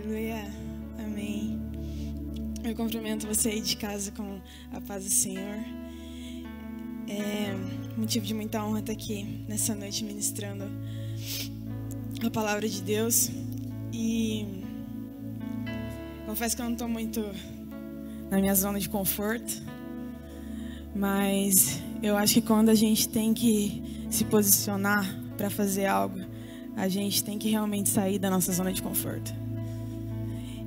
Aleluia, amém. Eu cumprimento você aí de casa com a paz do Senhor. É motivo de muita honra estar aqui nessa noite ministrando a palavra de Deus. E confesso que eu não estou muito na minha zona de conforto, mas eu acho que quando a gente tem que se posicionar para fazer algo, a gente tem que realmente sair da nossa zona de conforto.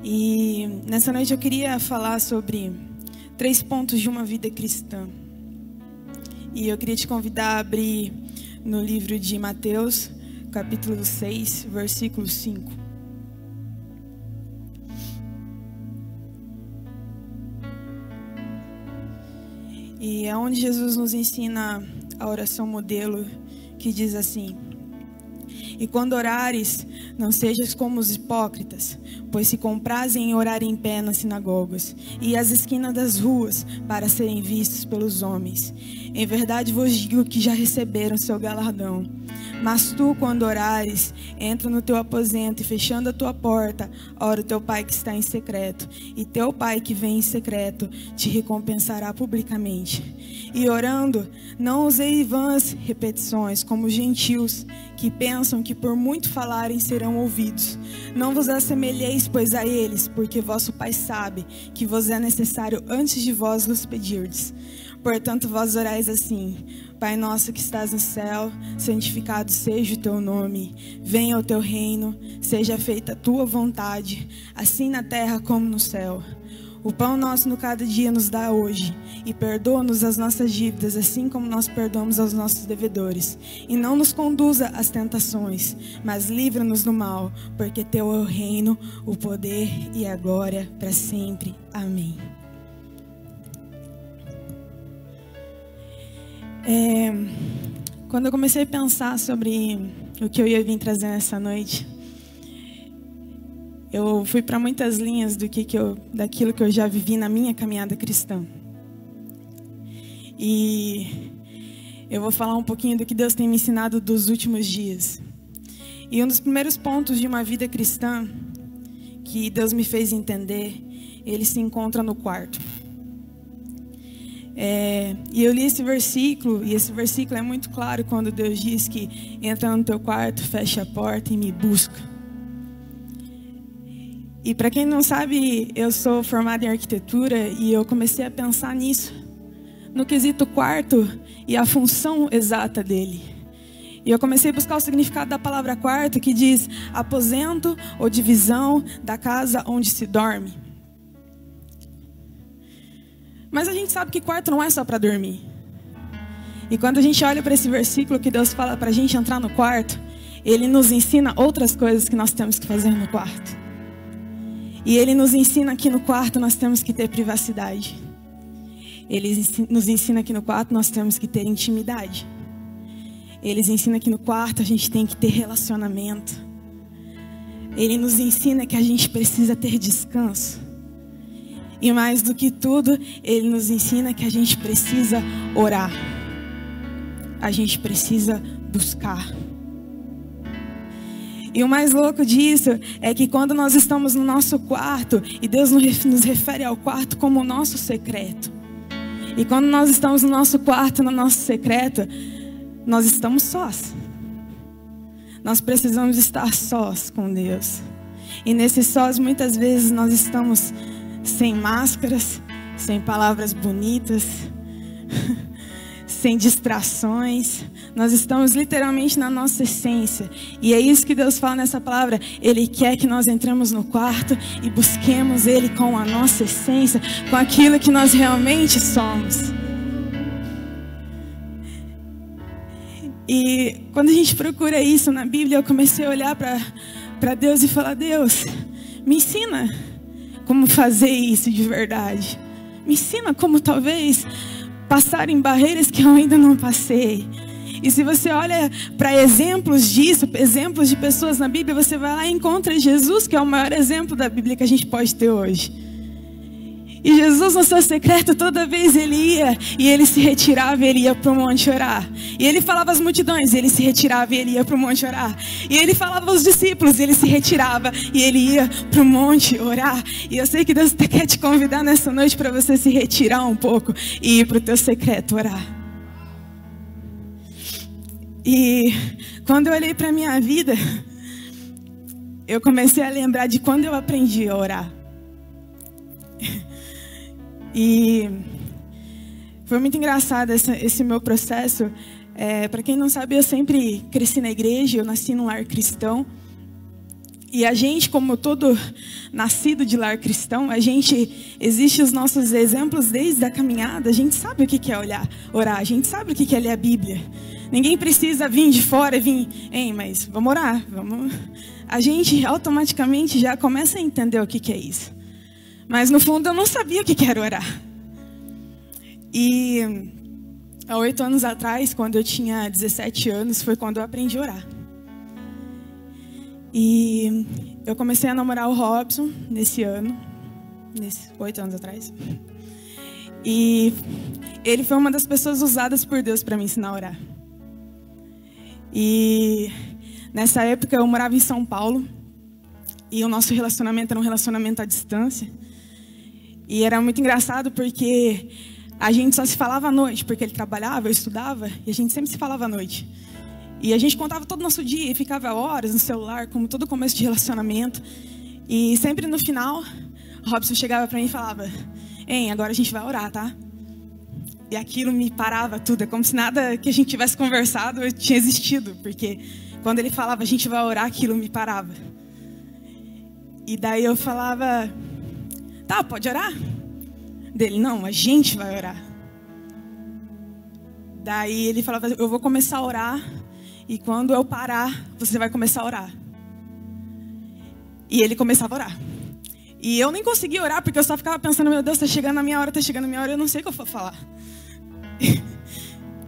E nessa noite eu queria falar sobre 3 pontos de uma vida cristã. E eu queria te convidar a abrir no livro de Mateus, capítulo 6, versículo 5. E é onde Jesus nos ensina a oração modelo, que diz assim: e quando orares, não sejas como os hipócritas, pois se comprazem em orar em pé nas sinagogas e às esquinas das ruas, para serem vistos pelos homens. Em verdade vos digo que já receberam seu galardão. Mas tu, quando orares, entra no teu aposento e, fechando a tua porta, ora o teu Pai que está em secreto, e teu Pai que vem em secreto te recompensará publicamente. E orando, não usei vãs repetições, como os gentios, que pensam que por muito falarem serão ouvidos. Não vos assemelheis, pois, a eles, porque vosso Pai sabe que vos é necessário antes de vós vos pedirdes. Portanto, vós orais assim: Pai nosso que estás no céu, santificado seja o teu nome. Venha o teu reino, seja feita a tua vontade, assim na terra como no céu. O pão nosso no cada dia nos dá hoje, e perdoa-nos as nossas dívidas, assim como nós perdoamos aos nossos devedores. E não nos conduza às tentações, mas livra-nos do mal, porque teu é o reino, o poder e a glória para sempre. Amém. Quando eu comecei a pensar sobre o que eu ia vir trazer nessa noite, eu fui para muitas linhas daquilo que eu já vivi na minha caminhada cristã. E eu vou falar um pouquinho do que Deus tem me ensinado dos últimos dias. E um dos primeiros pontos de uma vida cristã que Deus me fez entender, ele se encontra no quarto. E eu li esse versículo, e esse versículo é muito claro quando Deus diz que entra no teu quarto, fecha a porta e me busca. E para quem não sabe, eu sou formada em arquitetura e eu comecei a pensar nisso, no quesito quarto e a função exata dele. E eu comecei a buscar o significado da palavra quarto, que diz aposento ou divisão da casa onde se dorme. Mas a gente sabe que quarto não é só para dormir. E quando a gente olha para esse versículo que Deus fala para a gente entrar no quarto, Ele nos ensina outras coisas que nós temos que fazer no quarto. E Ele nos ensina que no quarto nós temos que ter privacidade. Ele nos ensina que no quarto nós temos que ter intimidade. Ele nos ensina que no quarto a gente tem que ter relacionamento. Ele nos ensina que a gente precisa ter descanso. E mais do que tudo, Ele nos ensina que a gente precisa orar. A gente precisa buscar. E o mais louco disso é que quando nós estamos no nosso quarto, e Deus nos refere ao quarto como o nosso secreto. E quando nós estamos no nosso quarto, no nosso secreto, nós estamos sós. Nós precisamos estar sós com Deus. E nesse sós, muitas vezes, nós estamos sem máscaras, sem palavras bonitas, sem distrações. Nós estamos literalmente na nossa essência. E é isso que Deus fala nessa palavra. Ele quer que nós entremos no quarto e busquemos Ele com a nossa essência, com aquilo que nós realmente somos. E quando a gente procura isso na Bíblia, eu comecei a olhar para Deus e falar: Deus, me ensina como fazer isso de verdade. Me ensina como talvez passar em barreiras que eu ainda não passei. E se você olha para exemplos disso, exemplos de pessoas na Bíblia, você vai lá e encontra Jesus, que é o maior exemplo da Bíblia que a gente pode ter hoje. E Jesus no seu secreto, toda vez ele ia e ele se retirava e ele ia para o monte orar. E ele falava às multidões, ele se retirava e ele ia para o monte orar. E ele falava aos discípulos, ele se retirava e ele ia para o monte orar. E eu sei que Deus quer te convidar nessa noite para você se retirar um pouco e ir para o teu secreto orar. E quando eu olhei para a minha vida, eu comecei a lembrar de quando eu aprendi a orar. E foi muito engraçado esse meu processo. Para quem não sabe, eu sempre cresci na igreja, eu nasci num lar cristão. E a gente, como todo nascido de lar cristão, existe os nossos exemplos desde a caminhada. A gente sabe o que é orar, a gente sabe o que é ler a Bíblia. Ninguém precisa vir de fora e mas vamos orar, vamos. A gente automaticamente já começa a entender o que é isso. Mas no fundo eu não sabia o que era orar. E há 8 anos atrás, quando eu tinha 17 anos, foi quando eu aprendi a orar. E eu comecei a namorar o Robson nesse ano, 8 anos atrás. E ele foi uma das pessoas usadas por Deus para me ensinar a orar. E nessa época eu morava em São Paulo. E o nosso relacionamento era um relacionamento à distância. E era muito engraçado porque a gente só se falava à noite, porque ele trabalhava, eu estudava, e a gente sempre se falava à noite. E a gente contava todo o nosso dia e ficava horas no celular, como todo começo de relacionamento. E sempre no final, o Robson chegava para mim e falava: agora a gente vai orar, tá? E aquilo me parava tudo, é como se nada que a gente tivesse conversado tinha existido, porque quando ele falava a gente vai orar, aquilo me parava. E daí eu falava: tá, pode orar? Dele: não, a gente vai orar. Daí ele falava: eu vou começar a orar e quando eu parar, você vai começar a orar. E ele começava a orar. E eu nem conseguia orar porque eu só ficava pensando: meu Deus, tá chegando a minha hora, eu não sei o que eu vou falar.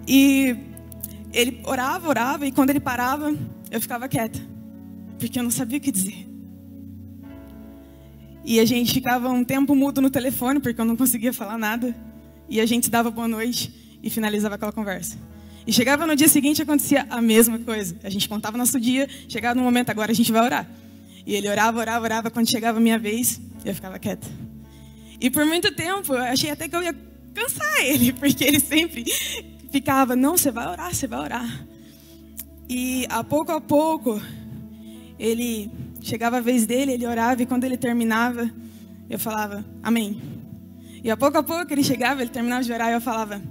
E ele orava e quando ele parava, eu ficava quieta, porque eu não sabia o que dizer. E a gente ficava um tempo mudo no telefone, porque eu não conseguia falar nada. E a gente dava boa noite e finalizava aquela conversa. E chegava no dia seguinte, acontecia a mesma coisa. A gente contava nosso dia, chegava no momento: agora a gente vai orar. E ele orava. Quando chegava a minha vez, eu ficava quieta. E por muito tempo, eu achei até que eu ia cansar ele, porque ele sempre ficava: não, você vai orar. E a pouco, ele... chegava a vez dele, ele orava, e quando ele terminava, eu falava: amém. E a pouco ele chegava, ele terminava de orar, e eu falava: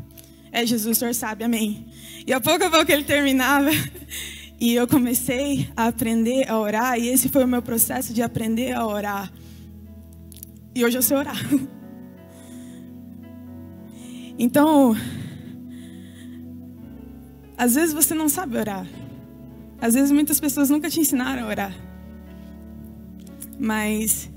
Jesus, o Senhor sabe, amém. E a pouco ele terminava, e eu comecei a aprender a orar, e esse foi o meu processo de aprender a orar. E hoje eu sei orar. Então, às vezes você não sabe orar. Às vezes muitas pessoas nunca te ensinaram a orar. Mas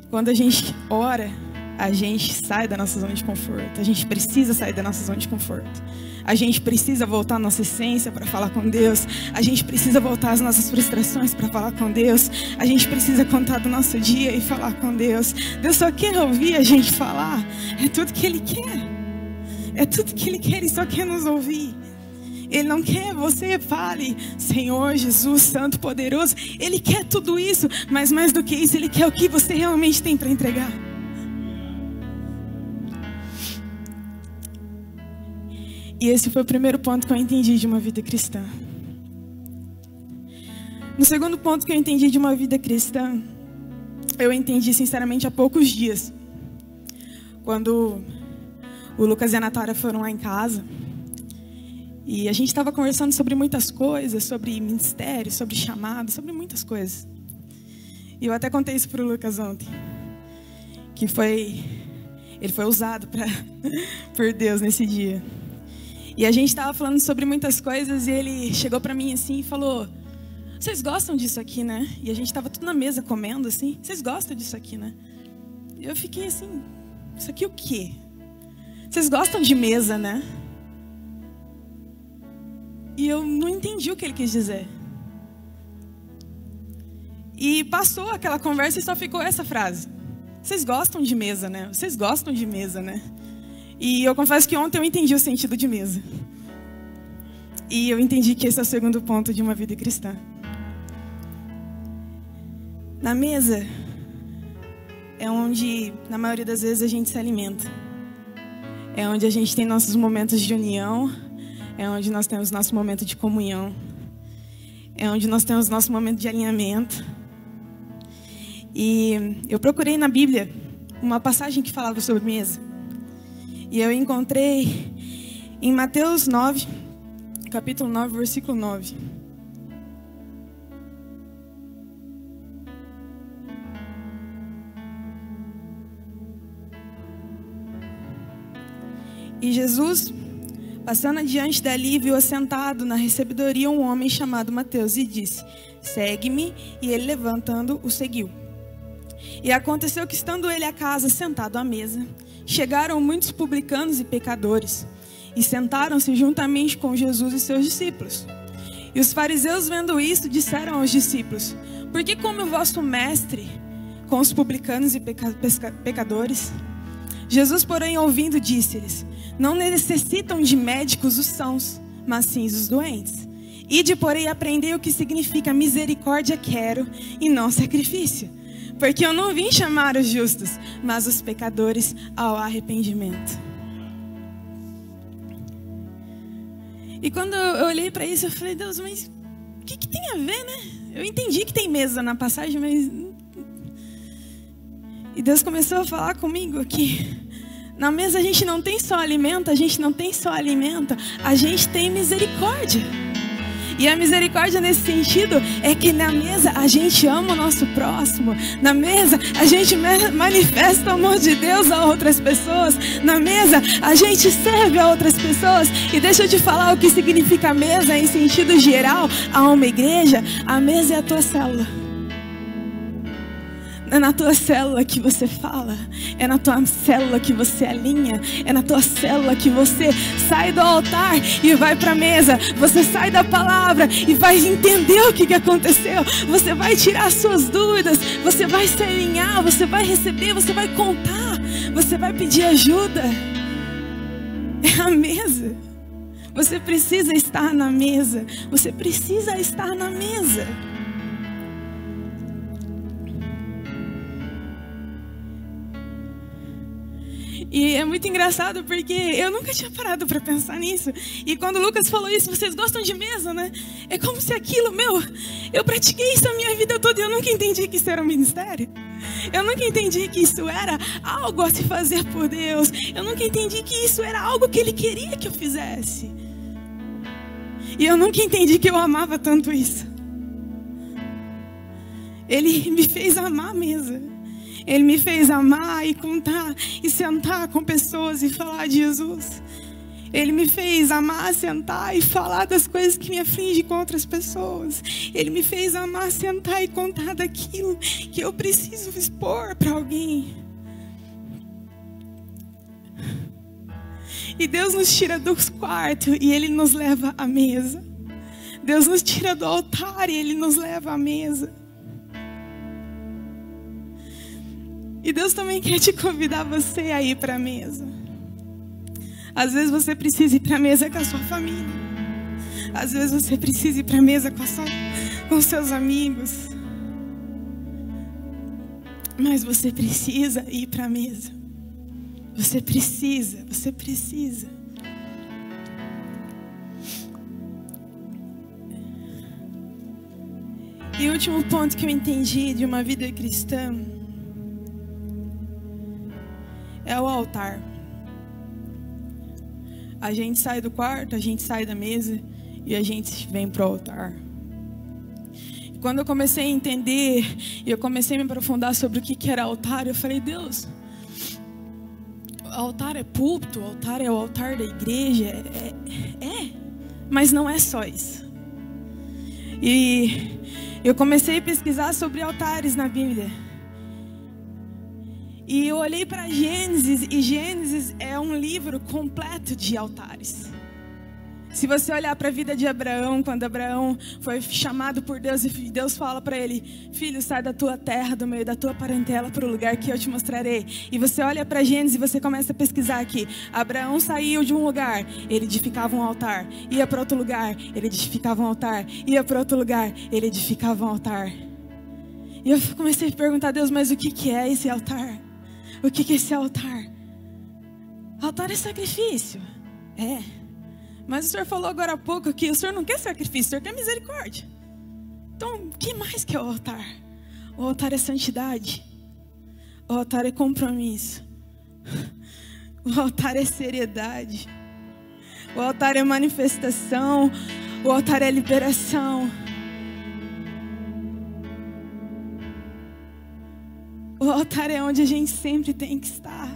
quando a gente ora, a gente sai da nossa zona de conforto. A gente precisa sair da nossa zona de conforto. A gente precisa voltar à nossa essência para falar com Deus. A gente precisa voltar às nossas frustrações para falar com Deus. A gente precisa contar do nosso dia e falar com Deus. Deus só quer ouvir a gente falar. É tudo que Ele quer. É tudo que Ele quer, Ele só quer nos ouvir. Ele não quer você fale: Senhor Jesus, Santo, Poderoso. Ele quer tudo isso, mas mais do que isso, Ele quer o que você realmente tem para entregar. E esse foi o primeiro ponto que eu entendi de uma vida cristã. No segundo ponto que eu entendi de uma vida cristã, eu entendi sinceramente há poucos dias. Quando o Lucas e a Natália foram lá em casa. E a gente estava conversando sobre muitas coisas, sobre ministério, sobre chamado, sobre muitas coisas. E eu até contei isso para o Lucas ontem. Que ele foi usado por Deus nesse dia. E a gente estava falando sobre muitas coisas e ele chegou para mim assim e falou: vocês gostam disso aqui, né? E a gente estava tudo na mesa comendo assim: vocês gostam disso aqui, né? E eu fiquei assim: isso aqui o quê? Vocês gostam de mesa, né? E eu não entendi o que ele quis dizer. E passou aquela conversa e só ficou essa frase: Vocês gostam de mesa, né? Vocês gostam de mesa, né? E eu confesso que ontem eu entendi o sentido de mesa. E eu entendi que esse é o segundo ponto de uma vida cristã. Na mesa é onde, na maioria das vezes, a gente se alimenta. É onde a gente tem nossos momentos de união. É onde nós temos nosso momento de comunhão. É onde nós temos nosso momento de alinhamento. E eu procurei na Bíblia uma passagem que falava sobre mesa. E eu encontrei em Mateus 9, capítulo 9, versículo 9. E Jesus, passando adiante dali, viu assentado na recebedoria um homem chamado Mateus e disse: segue-me. E ele, levantando, o seguiu. E aconteceu que, estando ele à casa, sentado à mesa, chegaram muitos publicanos e pecadores, e sentaram-se juntamente com Jesus e seus discípulos. E os fariseus, vendo isso, disseram aos discípulos: por que come o vosso mestre com os publicanos e pecadores? Jesus, porém, ouvindo, disse-lhes: não necessitam de médicos os sãos, mas sim os doentes. Ide, porém, aprendei o que significa misericórdia quero, e não sacrifício. Porque eu não vim chamar os justos, mas os pecadores ao arrependimento. E quando eu olhei para isso, eu falei: Deus, mas o que tem a ver, né? Eu entendi que tem mesa na passagem, mas... E Deus começou a falar comigo que na mesa a gente não tem só alimento, a gente tem misericórdia. E a misericórdia nesse sentido é que na mesa a gente ama o nosso próximo. Na mesa a gente manifesta o amor de Deus a outras pessoas. Na mesa a gente serve a outras pessoas. E deixa eu te falar o que significa mesa em sentido geral a uma igreja. A mesa é a tua célula. É na tua célula que você fala. É na tua célula que você alinha. É na tua célula que você sai do altar e vai para a mesa. Você sai da palavra e vai entender o que aconteceu. Você vai tirar as suas dúvidas. Você vai se alinhar. Você vai receber. Você vai contar. Você vai pedir ajuda. É a mesa. Você precisa estar na mesa. Você precisa estar na mesa. E é muito engraçado porque eu nunca tinha parado para pensar nisso. E quando o Lucas falou isso, vocês gostam de mesa, né? É como se aquilo, eu pratiquei isso a minha vida toda e eu nunca entendi que isso era um ministério. Eu nunca entendi que isso era algo a se fazer por Deus. Eu nunca entendi que isso era algo que Ele queria que eu fizesse. E eu nunca entendi que eu amava tanto isso. Ele me fez amar a mesa. Ele me fez amar e contar e sentar com pessoas e falar de Jesus. Ele me fez amar, sentar e falar das coisas que me afligem com outras pessoas. Ele me fez amar, sentar e contar daquilo que eu preciso expor para alguém. E Deus nos tira dos quartos e Ele nos leva à mesa. Deus nos tira do altar e Ele nos leva à mesa. E Deus também quer te convidar você a ir para a mesa. Às vezes você precisa ir para a mesa com a sua família. Às vezes você precisa ir para a mesa com seus amigos. Mas você precisa ir para a mesa. Você precisa. E o último ponto que eu entendi de uma vida cristã é o altar. A gente sai do quarto, a gente sai da mesa e a gente vem para o altar. E quando eu comecei a entender e eu comecei a me aprofundar sobre o que era altar, eu falei: Deus, altar é púlpito, altar é o altar da igreja, mas não é só isso. E eu comecei a pesquisar sobre altares na Bíblia. E eu olhei para Gênesis, e Gênesis é um livro completo de altares. Se você olhar para a vida de Abraão, quando Abraão foi chamado por Deus e Deus fala para ele: filho, sai da tua terra, do meio da tua parentela, para o lugar que eu te mostrarei. E você olha para Gênesis e você começa a pesquisar aqui. Abraão saiu de um lugar, ele edificava um altar. Ia para outro lugar, ele edificava um altar. Ia para outro lugar, ele edificava um altar. E eu comecei a perguntar a Deus: mas o que é esse altar? O que é esse altar? Altar é sacrifício. É. Mas o Senhor falou agora há pouco que o Senhor não quer sacrifício, o Senhor quer misericórdia. Então, o que mais que é o altar? O altar é santidade. O altar é compromisso. O altar é seriedade. O altar é manifestação. O altar é liberação. O altar é onde a gente sempre tem que estar.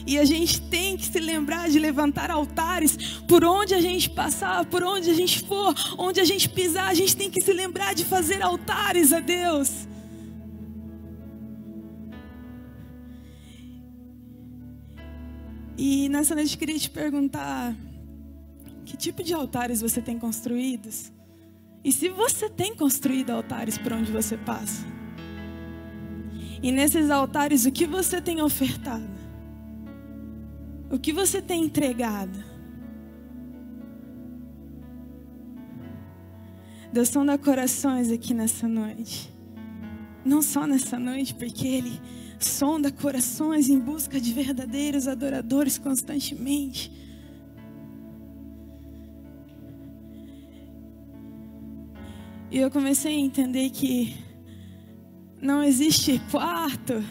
E a gente tem que se lembrar de levantar altares por onde a gente passar, por onde a gente for, onde a gente pisar. A gente tem que se lembrar de fazer altares a Deus. E nessa noite eu queria te perguntar: que tipo de altares você tem construídos? E se você tem construído altares por onde você passa? E nesses altares, o que você tem ofertado? O que você tem entregado? Deus sonda corações aqui nessa noite. Não só nessa noite, porque Ele sonda corações em busca de verdadeiros adoradores constantemente. E eu comecei a entender que não existe quarto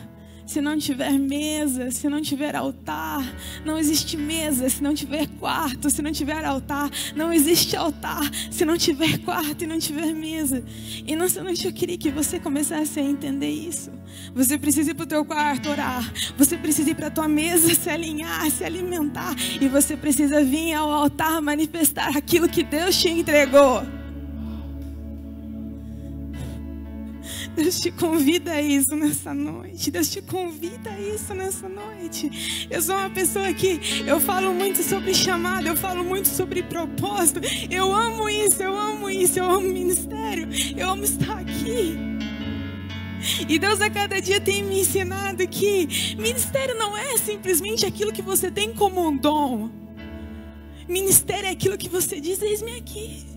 se não tiver mesa, se não tiver altar. Não existe mesa se não tiver quarto, se não tiver altar. Não existe altar se não tiver quarto e não tiver mesa. E nessa noite eu queria que você começasse a entender isso. Você precisa ir para o teu quarto orar. Você precisa ir para a tua mesa se alinhar, se alimentar. E você precisa vir ao altar manifestar aquilo que Deus te entregou. Deus te convida a isso nessa noite. Deus te convida a isso nessa noite. Eu sou uma pessoa que eu falo muito sobre chamado, eu falo muito sobre propósito. Eu amo isso, eu amo isso, eu amo ministério, eu amo estar aqui. E Deus a cada dia tem me ensinado que ministério não é simplesmente aquilo que você tem como um dom. Ministério é aquilo que você diz: eis-me aqui.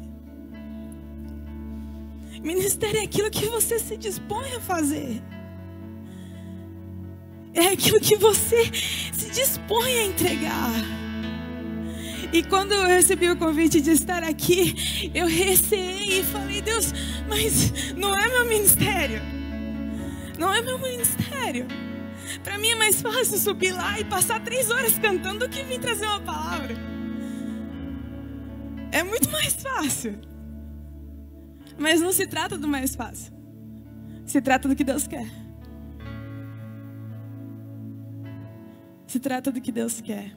Ministério é aquilo que você se dispõe a fazer. É aquilo que você se dispõe a entregar. E quando eu recebi o convite de estar aqui, eu receei e falei: Deus, mas não é meu ministério. Não é meu ministério. Para mim é mais fácil subir lá e passar 3 horas cantando do que vir trazer uma palavra. É muito mais fácil. Mas não se trata do mais fácil. Se trata do que Deus quer. Se trata do que Deus quer.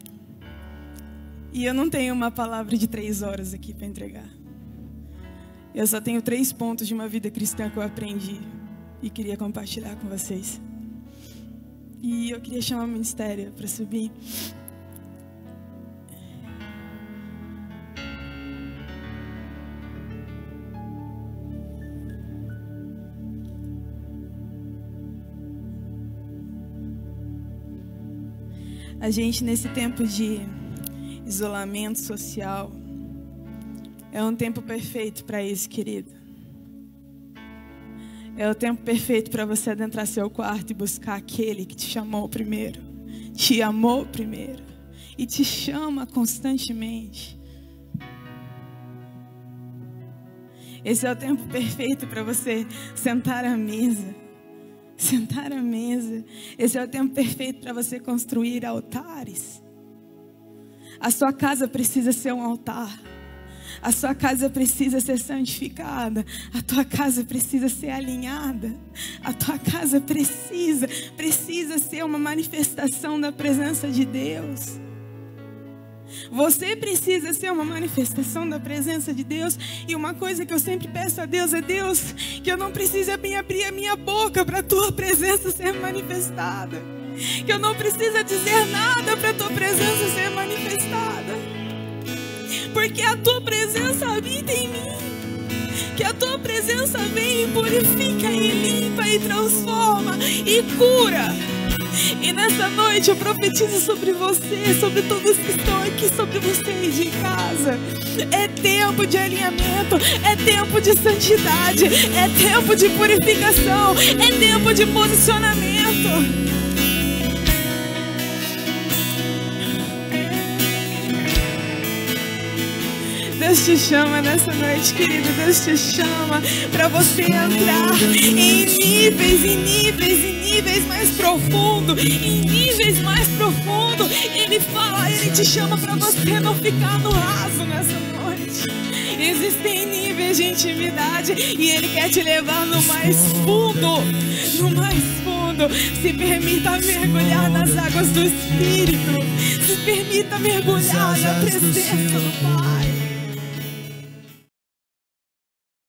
E eu não tenho uma palavra de 3 horas aqui para entregar. Eu só tenho 3 pontos de uma vida cristã que eu aprendi e queria compartilhar com vocês. E eu queria chamar o ministério para subir. A gente, nesse tempo de isolamento social, é um tempo perfeito para isso, querido. É o tempo perfeito para você adentrar seu quarto e buscar aquele que te chamou primeiro, te amou primeiro e te chama constantemente. Esse é o tempo perfeito para você sentar à mesa. Sentar à mesa. Esse é o tempo perfeito para você construir altares. A sua casa precisa ser um altar. A sua casa precisa ser santificada. A tua casa precisa ser alinhada. A tua casa precisa ser uma manifestação da presença de Deus. Você precisa ser uma manifestação da presença de Deus. E uma coisa que eu sempre peço a Deus é: Deus, que eu não precise abrir a minha boca para a tua presença ser manifestada. Que eu não precisa dizer nada para a tua presença ser manifestada. porque a tua presença habita em mim. Que a tua presença vem e purifica e limpa e transforma e cura. E nessa noite eu profetizo sobre você, sobre todos que estão aqui, sobre vocês de casa. É tempo de alinhamento, é tempo de santidade, é tempo de purificação, é tempo de posicionamento. Deus te chama nessa noite, querido. Deus te chama para você entrar em níveis mais profundos, em níveis mais profundos. Ele fala, Ele te chama para você não ficar no raso nessa noite. Existem níveis de intimidade e Ele quer te levar no mais fundo, no mais fundo. Se permita mergulhar nas águas do Espírito. Se permita mergulhar na presença do Pai.